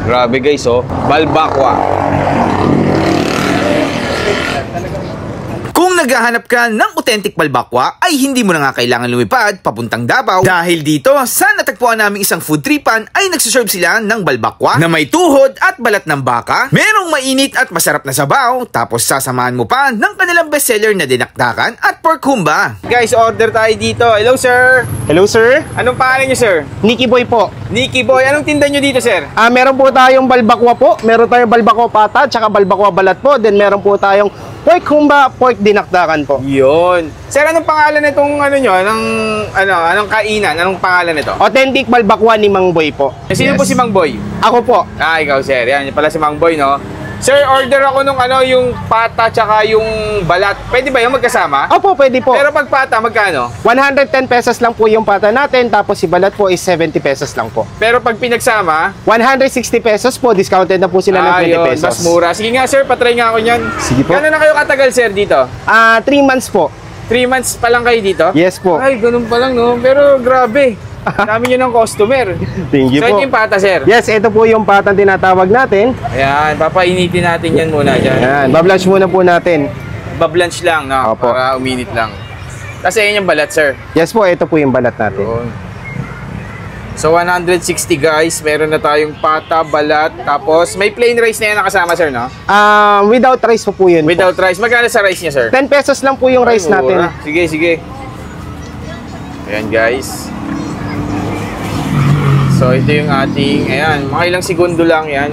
Grabe guys, oh. Balbakwa. Kung naghahanap ka ng authentic balbakwa, ay hindi mo na nga kailangan lumipad papuntang Davao dahil dito sa natagpuan naming isang food tripan ay nagsaserve sila ng balbakwa na may tuhod at balat ng baka, merong mainit at masarap na sabaw, tapos sasamahan mo pa ng kanilang bestseller na dinakdakan at pork humba. Guys, order tayo dito. Hello sir. Hello sir, Anong pangalan niyo sir? Nicky Boy po. Nicky Boy. Anong tinda niyo dito sir? Meron po tayong balbakwa po, meron tayong balbakwa pata, tsaka balbakwa balat po, then meron po tayong pork humba, pork dinakdakan po. Yun. Sir, anong pangalan nitong ano nyo? Anong kainan? Anong pangalan nito? Authentic balbakwa ni Mang Boy po. Sino po si Mang Boy? Ako po. Ikaw sir. Yan pala si Mang Boy, no? Sir, order ako nung yung pata tsaka yung balat. Pwede ba yung magkasama? Opo, pwede po. Pero pag pata, magkano? 110 pesos lang po yung pata natin, tapos si balat po is 70 pesos lang po. Pero pag pinagsama? 160 pesos po, discounted na po sila ng 20 pesos. Mas mura. Sige nga sir, patry nga ako nyan. Sige po. Gano'n na kayo katagal sir dito? 3 months po. 3 months pa lang kayo dito? Yes po. Ay, ganun pa lang no. Pero grabe. Dami nyo ng customer. Thank you so, po. ito yung pata sir? Yes, ito po yung patang tinatawag natin. Ayan, papainitin natin yan muna dyan. Ayan, bablanch muna po natin. Bablanch lang, no? Opo. Para uminit lang. Kasi yan yung balat sir. Yes po, ito po yung balat natin. Yun. So 160 guys, meron na tayong pata, balat, tapos may plain rice na yan nakasama sir, no? Without rice po yun. Without rice, magkano sa rice niya sir? 10 pesos lang po yung rice natin. Sige, sige. Ayan guys. So ito yung ating, ayan, mga ilang segundo lang yan.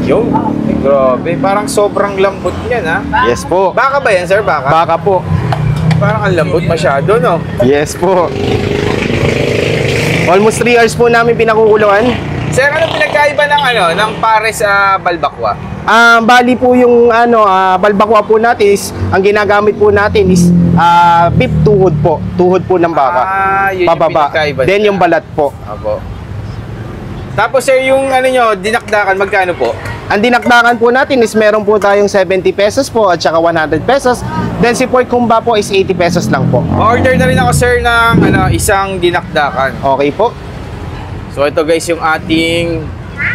Yo, grabe, parang sobrang lambot yan ha. Yes po. Baka ba yan sir, baka? Baka po. Parang ang lambot masyado, no? Yes po. Almost 3 hours po namin pinakukuluan. Sir, ano pinagkaiba ng ng pares sa balbakwa? Bali po yung balbakwa po natin is, ang ginagamit po natin is beef tuhod po. Tuhod po ng baka. Yun Pababa. Yung then yung balat po. Opo. Tapos sir, yung nyo, dinakdakan, magkano po? Ang dinakdakan po natin is meron po tayong 70 pesos po at saka 100 pesos. Then si pork humba po is 80 pesos lang po. Ma-order na rin ako sir ng isang dinakdakan. Okay po. So ito guys yung ating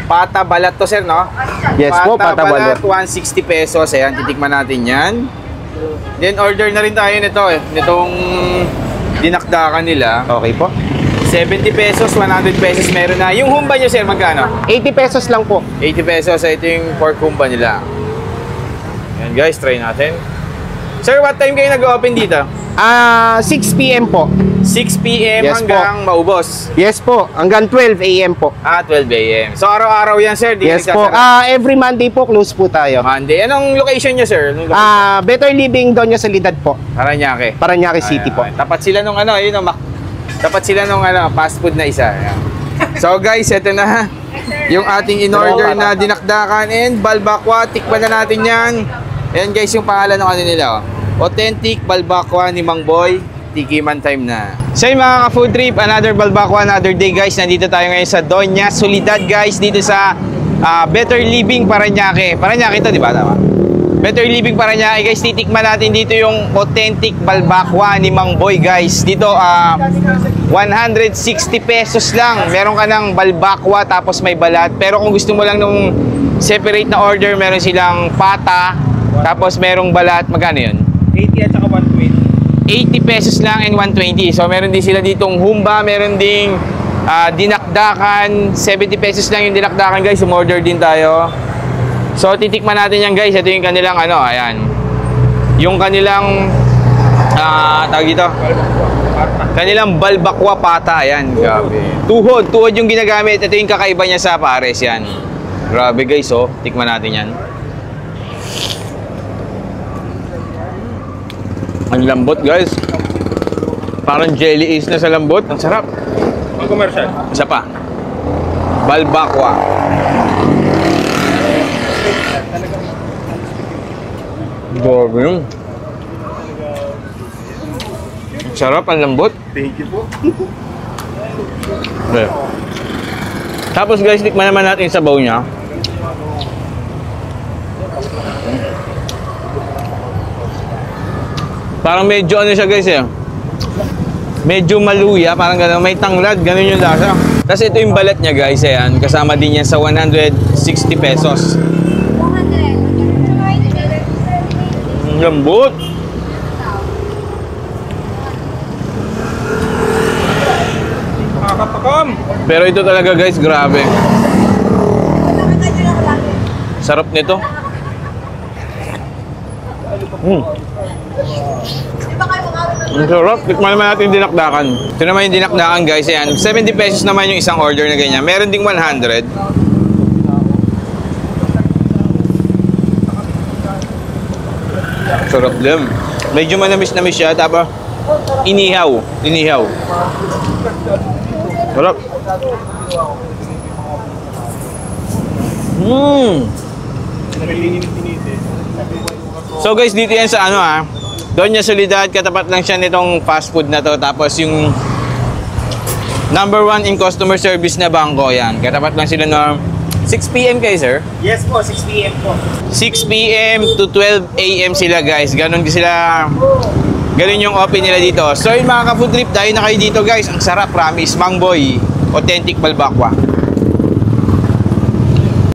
pata balat to sir, no? Yes po, pata balat. 160 pesos. Ayan, titikman natin yan. Then order na rin tayo nito nitong dinakdakan nila. Okay po. 70 pesos, 100 pesos meron na. Yung humba nyo sir, magkano? 80 pesos lang po. 80 pesos. Ito yung pork humba nila. Ayan guys, try natin. Sir, what time kayo nag-open dito? 6 PM po. 6 PM Yes hanggang maubos. Yes po, hanggang 12 AM po. 12 AM. So araw-araw yan sir? Di Yes po. Every Monday po close po tayo. Monday. Anong location nyo sir? Anong location? Better Living Doña Soledad po. Paranaque. Paranaque City po. Tapat sila nung tapat sila nung fast food na isa. Ayan. So guys, ito na yung ating in-order na dinakdakan and balbakwa. Tikman na natin yan. Ayan guys, yung pangalan ng nila. Authentic balbakwa ni Mang Boy. Tikiman time na. So yung mga ka-food trip, another balbakwa, another day guys. Nandito tayo ngayon sa Doña Soledad guys. Dito sa Better Living Paranaque. Paranaque ito, di ba? Tama? Better Living Paranaque guys. Titikman natin dito yung authentic balbakwa ni Mang Boy guys. Dito 160 pesos lang. Meron ka ng balbakwa tapos may balat. Pero kung gusto mo lang nung separate na order, meron silang pata tapos merong balat. Magkano yun? 80 at saka 120. 80 pesos lang and 120. So meron din sila ditong humba, meron ding dinakdakan. 70 pesos lang yung dinakdakan guys. Umorder din tayo. So titikman natin yan guys. Ito yung kanilang ayan. Yung kanilang tawag dito. Kanilang balbakwa pata. Ayan, grabe. Tuhod yung ginagamit. Ito yung kakaiba niya sa pares yan. Grabe guys, oh. Tikman natin yan. Ang lambot guys. Parang jelly is na sa lambot. Ang sarap. Ang commercial. Isa pa. Balbakwa. Grabe yun. Ang sarap, ang lambot. Thank you po. Okay. Tapos guys, tikman naman natin yung sabaw niya. Parang medyo siya guys eh. Medyo maluya, parang gano'n. May tanglad, gano'n yung lasa. Tapos ito yung balat niya guys, ayan. Kasama din yan sa 160 pesos. Lambot. Pero ito talaga guys, grabe. Sarap nito. Ang sarap. Tikman naman natin yung dinakdakan. Ito naman yung dinakdakan guys. Ayan. 70 pesos naman yung isang order na ganyan. Meron ding 100. Sarap din. Medyo manamis-namis siya. Tapos inihaw. Inihaw. Sarap. So guys, dito yan sa ano Doon niya Solidad, katapat lang siya nitong fast food na to. Tapos yung number 1 in customer service na bangko yan. Katapat lang sila ng 6 PM kayo, sir? Yes po, 6 PM po. 6 PM to 12 AM sila guys. Ganon sila. Ganon yung open nila dito. So yung mga ka-food trip, dahil na kayo dito guys. Ang sarap, promise. Mang Boy, authentic Balbakwa.